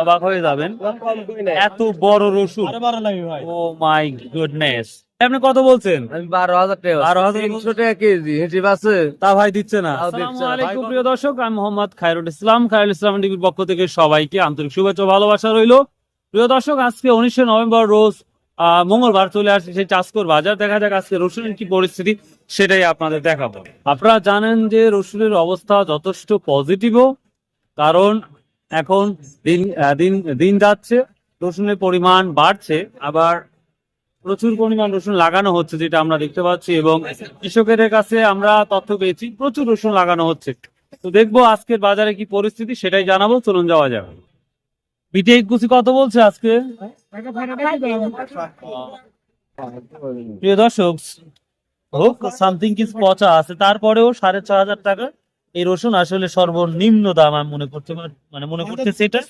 অবাক হয়ে যাবেন, এত বড় রসুন। ও মাই গুডনেস। আপনি কত বলছেন? আমি 12,000 টাকা। 12,000 টাকা কেজি হিসেব আছে। তা ভাই দিচ্ছে না। তাও দিচ্ছে আসসালামু না। আলাইকুম প্রিয় দর্শক, আমি মোহাম্মদ খায়রুল ইসলাম। খায়রুল ইসলাম টিভির পক্ষ থেকে সবাইকে আন্তরিক শুভেচ্ছা ও ভালোবাসা রইলো। প্রিয় দর্শক, আজকে 19শে নভেম্বর রোজ মঙ্গলবার চলে আসছে সেই চাষকর বাজার। দেখা যাক আজকে রসুনের কি পরিস্থিতি, সেটাই আপনাদের দেখাবো। আপনারা জানেন যে রসুনের অবস্থা যথেষ্ট পজিটিভও, কারণ এখন দিন দিন দিন যাচ্ছে, রসুনের পরিমাণ বাড়ছে, আবার প্রচুর পরিমাণ রসুন লাগানো হচ্ছে যেটা আমরা দেখতে পাচ্ছি, এবং কৃষকের কাছে আমরা তথ্য পেয়েছি প্রচুর রসুন লাগানো হচ্ছে। তো দেখবো আজকের বাজারে কি পরিস্থিতি, সেটাই জানাবো। চলুন যাওয়া যাবে। পিঠে কুচি কত বলছে আজকে? প্রিয় দর্শক, হোক সামথিং কিছু পচা আছে, তারপরেও 6,500 টাকা এই রসুন আসলে সর্বনিম্ন দাম আমি মনে করতে মনে করতে সেটা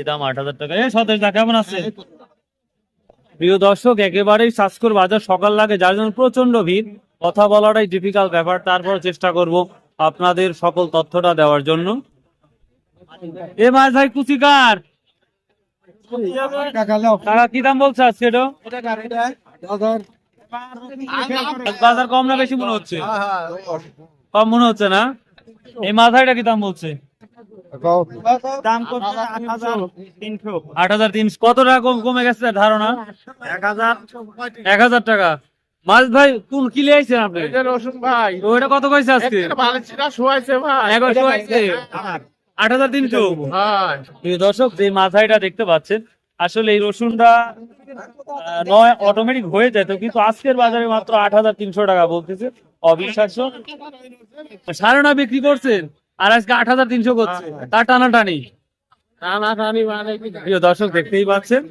দাম 8,000 টাকা। সতেজ দা কেমন আছে? প্রিয় দর্শক, একেবারেই স্বাস্থ্যকর বাজার, সকাল লাগে যার জন্য প্রচন্ড ভিড়, কথা বলাটাই ডিফিকাল্ট ব্যাপার। তারপর চেষ্টা করব আপনাদের সকল তথ্যটা দেওয়ার জন্য। এ মাছ ভাই কুচিকার টাকা কি দাম বলছে আজকে? বাজার কম না বেশি মনে হচ্ছে? কম মনে হচ্ছে না? এই মাথাটা কি দাম বলছে? 8,300। কত টাকা কমে গেছে ধারণা? 1,000 টাকা। মাছ ভাই কোন কিলে আইছেন আপনি? রসুন ভাই, ওইটা কত কইছে আজকে? শোয়াইছে ভাই। 8,300। ভাই দর্শক, যে মাথাইটা দেখতে পাচ্ছেন, আসলে এই রসুনটা নয় অটোমেটিক হয়ে যেত, কিন্তু আজকের বাজারে মাত্র 8,300 টাকা বলতেছে। অবিশ্বাস্য। 9.5 বিক্রি করছেন আর আজকে 8,300 করছে, তার টানাটানি। প্রিয় দর্শক, দেখতেই পাচ্ছেন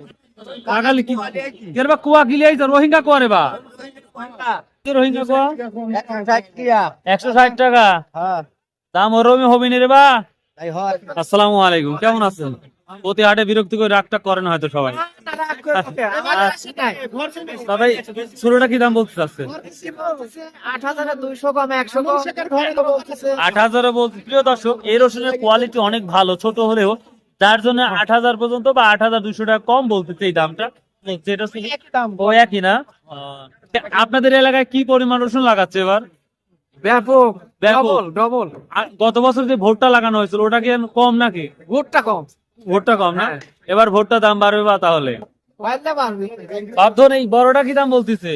কাকালি কি কেরবা কুয়া গিলিয়াই তো রোহিঙ্গা কুয়া রে বা রোহিঙ্গা কুয়া 160 টাকা দাম। ওরমই হবে না রে বা। আসসালামু আলাইকুম, কেমন আছেন? প্রতি হাটে বিরক্তি করে রাগটা করেন হয়তো সবাই। তবে ছোটটা কি দাম বলতে চাচ্ছে? 8,200 কম 100 কম 8,000 বলতে। প্রিয় দর্শক, এই রসুনের কোয়ালিটি অনেক ভালো, ছোট হলেও, যার জন্য 8,000 পর্যন্ত বা 8,200 টাকা কম বলতেছে এই দামটা। যেটা ও একই না। আপনাদের এলাকায় কি পরিমাণ রসুন লাগাচ্ছে এবার? ব্যাপক ব্যাপক। ডবল। গত বছর যে ভোটটা লাগানো হয়েছিল ওটা কি কম নাকি? ভোটটা কম। ভোটটা কম না? এবার ভোটটা দাম বাড়বে বা তাহলে পাইলে পারবি। ভাবছেন এই বড়টা কি দাম বলতেছে?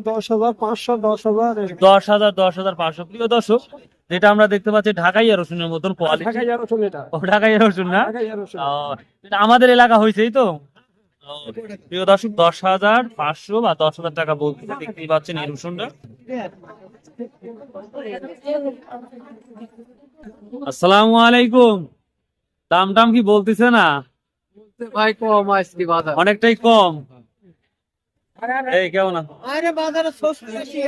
10,500 10,000। 10,000 10,500। প্রিয় দর্শক, যেটা আমরা দেখতে পাচ্ছি ঢাকাইয়া রসুনের মতন কোয়ালিটি। ও ঢাকাইয়া রসুন না? এটা আমাদের এলাকা হয়েছেই তো। প্রিয় দর্শক, 10,500 বা 10,000 টাকা বলতে দেখতেই পাচ্ছেন এই রসুনটা। আসসালামু আলাইকুম। দাম টাম কি বলতেছে না? ভাই কম আজকে বাজার অনেকটাই কম। এই কেমন আছো? আরে বাজারে সস্তি আছে।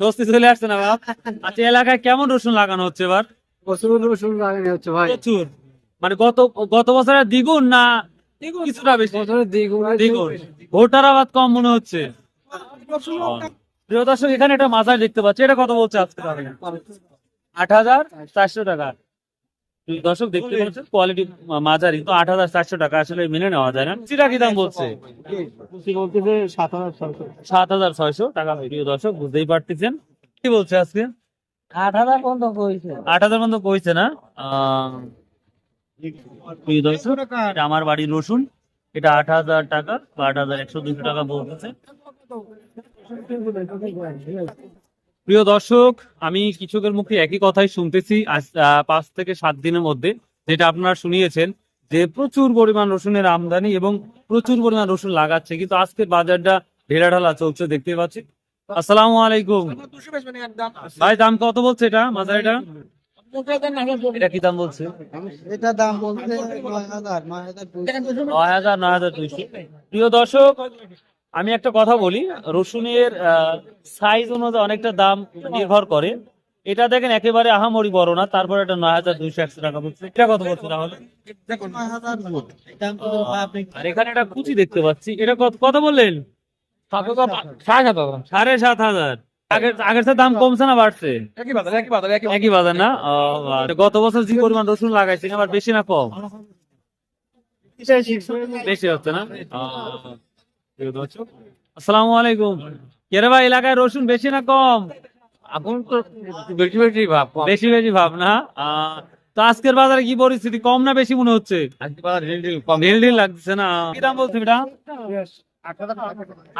স্বস্তি চলে আসছে না বাপ? আচ্ছা, এলাকায় কেমন রসুন লাগানো হচ্ছে এবার? প্রচুর রসুন লাগানো হচ্ছে ভাই। প্রচুর। মানে গত বছরের দ্বিগুণ না কিছুটা বেশি? বছরে দ্বিগুণ। ভোটার আবাদ কম মনে হচ্ছে। প্রিয় দর্শক, এখানে একটা মাজার দেখতে পাচ্ছি, এটা কত বলছে আজকে? 8,400 টাকা। প্রিয় দর্শক, দেখতে পাচ্ছেন কোয়ালিটি মাঝারি, তো 8,400 টাকা আসলে মেনে নেওয়া যায় না। চিরা কি দাম বলছে? 7,600 টাকা। প্রিয় দর্শক, বুঝতেই পারতেছেন কি বলছে আজকে? 8,000 পর্যন্ত কইছে। 8,000 পর্যন্ত কইছে না? প্রিয় দর্শক, এটা আমার বাড়ির রসুন, এটা 8,000 টাকা বা 8,100-200 টাকা বলতেছে। প্রিয় দর্শক, আমি কৃষকের মুখে একই কথাই শুনতেছি আজ 5 থেকে 7 দিনের মধ্যে, যেটা আপনারা শুনিয়েছেন যে প্রচুর পরিমাণ রসুনের আমদানি এবং প্রচুর পরিমাণ রসুন লাগাচ্ছে, কিন্তু আজকের বাজারটা ঢেলাঢালা চলছে দেখতে পাচ্ছি। আসসালামু আলাইকুম ভাই, দাম কত বলছে এটা মাঝারিটা? এটা কি দাম বলছে? এটা দাম বলতে 9,000 9,200। প্রিয় দর্শক, আমি একটা কথা বলি, রসুনের সাইজ অনুযায়ী অনেকটা দাম নির্ভর করে। এটা দেখেন একেবারে আহামরি বড় না, তারপর এটা 9,200 টাকা বলছে। এটা কত বলছে তাহলে? আর এখানে একটা কুচি দেখতে পাচ্ছি, এটা কত বললেন? 7,500। আগের সাথে দাম কমছে না বাড়ছে? একই বাজার না? ও, আচ্ছা। গত বছর যে পরিমাণ রসুন লাগাইছেন আবার বেশি না কম? বেশি হচ্ছে না? আসসালামু আলাইকুম। কেরে ভাই, এলাকায় রসুন বেশি না কম? এখন তো বেশি বেশি ভাব বেশি বেশি ভাব না? তো আজকের বাজারে কি পরিস্থিতি, কম না বেশি মনে হচ্ছে? ঢিল ঢিল লাগছে না? কি দাম বলছে এটা?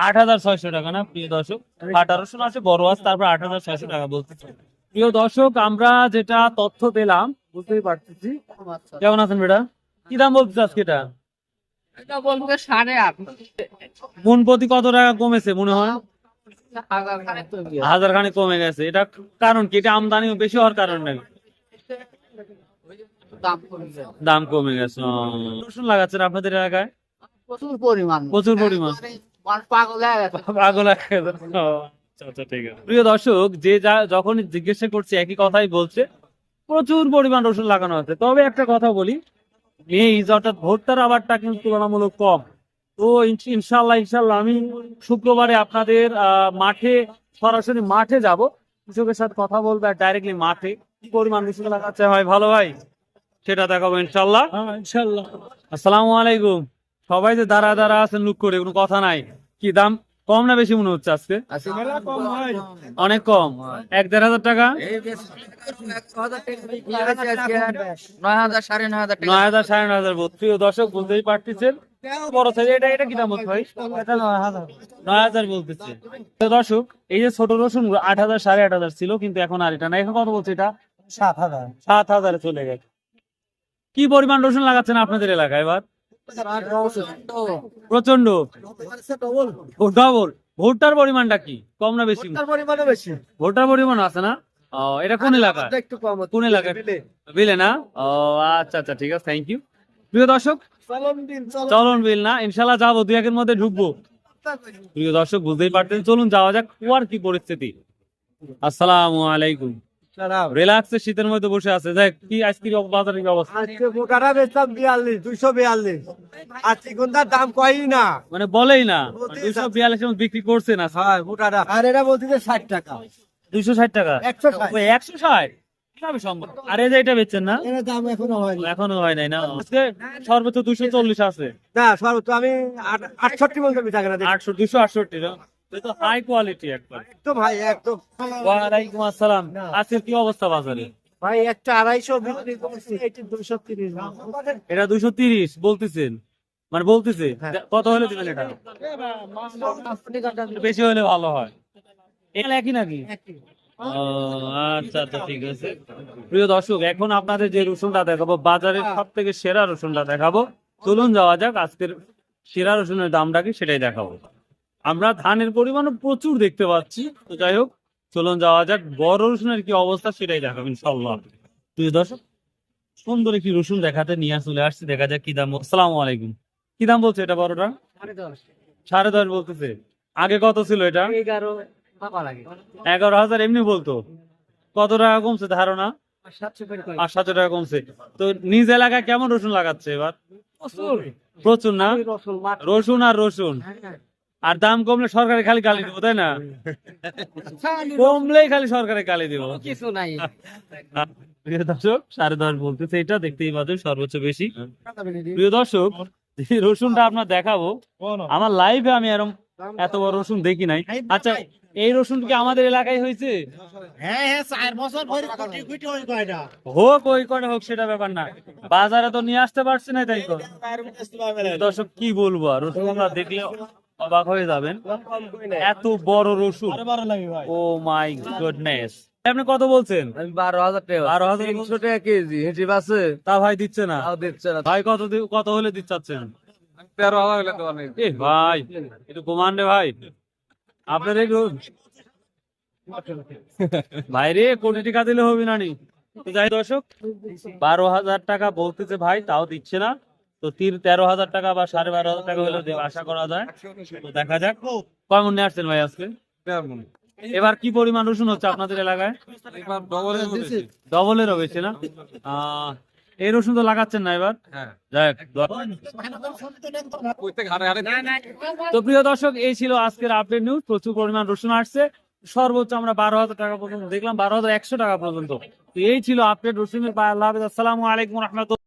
8,600 টাকা না প্রিয় দর্শক? 1800 আছে, বড় আছে, তারপর 8,600 টাকা বলতেছে। প্রিয় দর্শক, আমরা যেটা তথ্য পেলাম বুঝতেই পারতেছি। কেমন আছেন বেটা? কি দাম বলতেছে আজকে এটা? এটা বলতে 8.5 মন প্রতি কত টাকা কমেছে মনে হয়? 1000 খানে কমে গেছে। এটা কারণ কি? এটা আমদানি বেশি হওয়ার কারণ নাকি? দাম কমছে। দাম কমে গেছে। রসুন লাগাচ্ছেন আপনাদের এলাকায়? প্রচুর পরিমাণ। প্রচুর পরিমাণ। মানুষ পাগল হয়ে গেছে। পাগল হয়ে গেছে। ও, আচ্ছা, ঠিক আছে। প্রিয় দর্শক, যে যা যখন জিজ্ঞাসা করছে একই কথাই বলছে, প্রচুর পরিমাণ রসুন লাগানো আছে। তবে একটা কথা বলি, এই অর্থাৎ ভোটটার আবারটা কিন্তু তুলনামূলক কম। তো ইনশাল্লাহ আমি শুক্রবারে আপনাদের মাঠে, সরাসরি মাঠে যাব, কৃষকের সাথে কথা বলবো, আর ডাইরেক্টলি মাঠে কি পরিমাণ রসুন লাগাচ্ছে ভাই, ভালো ভাই, সেটা দেখাবো ইনশাল্লাহ। আসসালামু আলাইকুম। সবাই যে দাঁড়া দাঁড়া আছেন লুক করে, কোনো কথা নাই। কি দাম কম না বেশি মনে হচ্ছে আজকে? অনেক কম। 1-1,500 টাকা? 9,000 9,500 টাকা। 9,000 9,500 বলছে। প্রিয় দর্শক, বুঝতেই পারতেছেন বড় সাইজ। এটা কি দাম বলছে ভাই? এটা 9,000। 9,000 বলতেছে। প্রিয় দর্শক, এই যে ছোট রসুন 8,000 8,500 ছিল, কিন্তু এখন আর এটা না। এখন কত বলছে এটা? 7,000। 7,000 চলে গেছে। কি পরিমাণ রসুন লাগাচ্ছেন আপনাদের এলাকায় এবার? প্রচন্ড। ডবল। ভুট্টার পরিমাণটা কি কম না বেশি? পরিমাণে বেশি। ভুট্টার পরিমাণ আছে না? ও, এটা কোন এলাকা? একটু কম। কোন এলাকা? বিলে না? ও, আচ্ছা আচ্ছা, ঠিক আছে, থ্যাংক ইউ। প্রিয় দর্শক, চলন বিল না, ইনশাল্লাহ যাবো, 2-1 মধ্যে ঢুকবো। প্রিয় দর্শক, বুঝতেই পারতেন, চলুন যাওয়া যাক। কুয়ার কি পরিস্থিতি? আসসালামু আলাইকুম। রিল্যাক্সে শীতের মধ্যে বসে আছে। দেখ কি আইসক্রিম বাজারের কি অবস্থা? আজকে গোটাটা বেচলাম 42, 242। আর চিকনটার দাম কয়ই না। মানে বলেই না, 242 বিক্রি করছে না। হ্যাঁ গোটাটা। আর এটা বলতেছে 60 টাকা। 260 টাকা? 160। ওই 160 কিভাবে সম্ভব? আর এই যে এটা বেচছেন না? এর দাম এখনো হয়নি। এখনো হয় নাই না? আজকে সর্বোচ্চ 240 আছে। না সর্বোচ্চ আমি 68 বলতে মিঠা কেনা 268 না? এটা তো হাই কোয়ালিটি একবার। একদম ভাই একদম। ওয়ালাইকুম আসসালাম। আজকের কি অবস্থা বাজারে? ভাই একটা 250 বিক্রি করছি, এটা 230। এটা 230 বলতেছেন, মানে বলতেছে কত হলে দিবেন এটা? বেশি হলে ভালো হয়। এটা একই নাকি? ও, আচ্ছা আচ্ছা, ঠিক আছে। প্রিয় দর্শক, এখন আপনাদের যে রসুনটা দেখাবো, বাজারের সব থেকে সেরা রসুনটা দেখাবো। চলুন যাওয়া যাক, আজকের সেরা রসুনের দামটা কি সেটাই দেখাবো। আমরা ধানের পরিমাণও প্রচুর দেখতে পাচ্ছি। তো যাই হোক, চলুন যাওয়া যাক, বড় রসুনের কি অবস্থা সেটাই দেখাবো ইনশাল্লাহ। প্রিয় দর্শক, সুন্দর একটি রসুন দেখাতে নিয়ে চলে আসছি, দেখা যাক কি দাম। আসসালামু আলাইকুম। কি দাম বলছে এটা বড়টা? 10.5 বলতেছে। আগে কত ছিল এটা? 11,000 এমনি বলতো। কত টাকা কমছে ধারণা? 700 টাকা কমছে। তো নিজ এলাকায় কেমন রসুন লাগাচ্ছে এবার? প্রচুর না? রসুন আর রসুন। আর দাম কমলে সরকারে খালি গালি দিব, তাই না? কমলেই খালি সরকারে গালি দিব। কিছু নাই। প্রিয় দর্শক, 10.5 বলতেছে, এটা দেখতেই পাচ্ছেন সর্বোচ্চ বেশি। প্রিয় দর্শক, যে রসুনটা আপনার দেখাবো, আমার লাইভে আমি এরকম এত বড় রসুন দেখি নাই। আচ্ছা, এই রসুন কি আমাদের এলাকায় হয়েছে? হ্যাঁ হ্যাঁ 4 বছর ধরে কোটি কোটি ওই কয়টা। হোক ওই করে হোক, সেটা ব্যাপার না, বাজারে তো নিয়ে আসতে পারছি না, তাই তো। দর্শক কি বলবো, আর রসুন আমরা দেখলে অবাক হয়ে যাবেন, এত বড় রসুন। ও মাই গুডনেস। আপনি কত বলছেন? আমি 12,000 টাকা। 12,000 300 টাকা কেজি হিসেব আছে। তা ভাই দিচ্ছে না? তাও দিচ্ছে না। ভাই কত হলে দিচ্ছেন? 13,000 হলে তো অনেক। এ ভাই, একটু কমান রে ভাই, আপনার একটু ভাই রে, কোটি টাকা দিলে হবে না নি? তো যাই দর্শক, 12,000 টাকা বলতেছে ভাই, তাও দিচ্ছে না। তো 13,000 টাকা বা 12,500 টাকা হলে আশা করা যায়। তো দেখা যাক কেমন নিয়ে আসছেন ভাই আজকে। এবার কি পরিমাণ রসুন হচ্ছে আপনাদের এলাকায়? ডবলেরও বেশি না? এই রসুন তো লাগাচ্ছেন না এবার? যাক। তো প্রিয় দর্শক, এই ছিল আজকের আপডেট নিউজ। প্রচুর পরিমাণ রসুন আসছে। সর্বোচ্চ আমরা 12,000 টাকা পর্যন্ত দেখলাম, 12,100 টাকা পর্যন্ত। তো এই ছিল আপডেট রসুনের পায়ে। আল্লাহ হাফেজ, আসসালামু আলাইকুম রহমতুল্লাহ।